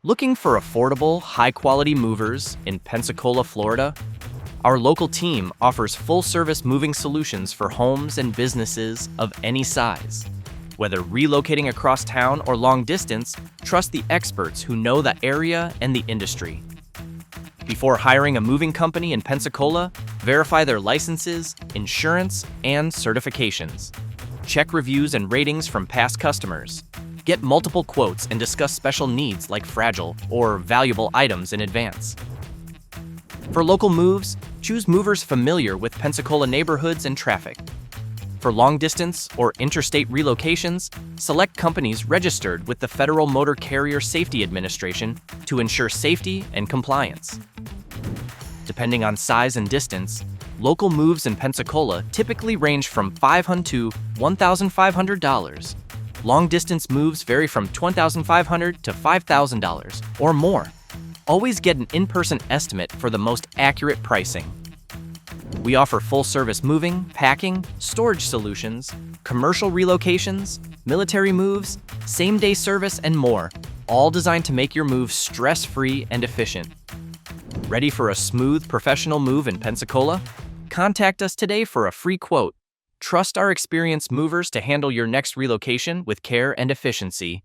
Looking for affordable, high-quality movers in Pensacola, Florida? Our local team offers full-service moving solutions for homes and businesses of any size. Whether relocating across town or long distance, trust the experts who know the area and the industry. Before hiring a moving company in Pensacola, verify their licenses, insurance, and certifications. Check reviews and ratings from past customers. Get multiple quotes and discuss special needs like fragile or valuable items in advance. For local moves, choose movers familiar with Pensacola neighborhoods and traffic. For long-distance or interstate relocations, select companies registered with the Federal Motor Carrier Safety Administration to ensure safety and compliance. Depending on size and distance, local moves in Pensacola typically range from $500 to $1,500. Long-distance moves vary from $2,500 to $5,000 or more. Always get an in-person estimate for the most accurate pricing. We offer full-service moving, packing, storage solutions, commercial relocations, military moves, same-day service, and more, all designed to make your move stress-free and efficient. Ready for a smooth, professional move in Pensacola? Contact us today for a free quote. Trust our experienced movers to handle your next relocation with care and efficiency.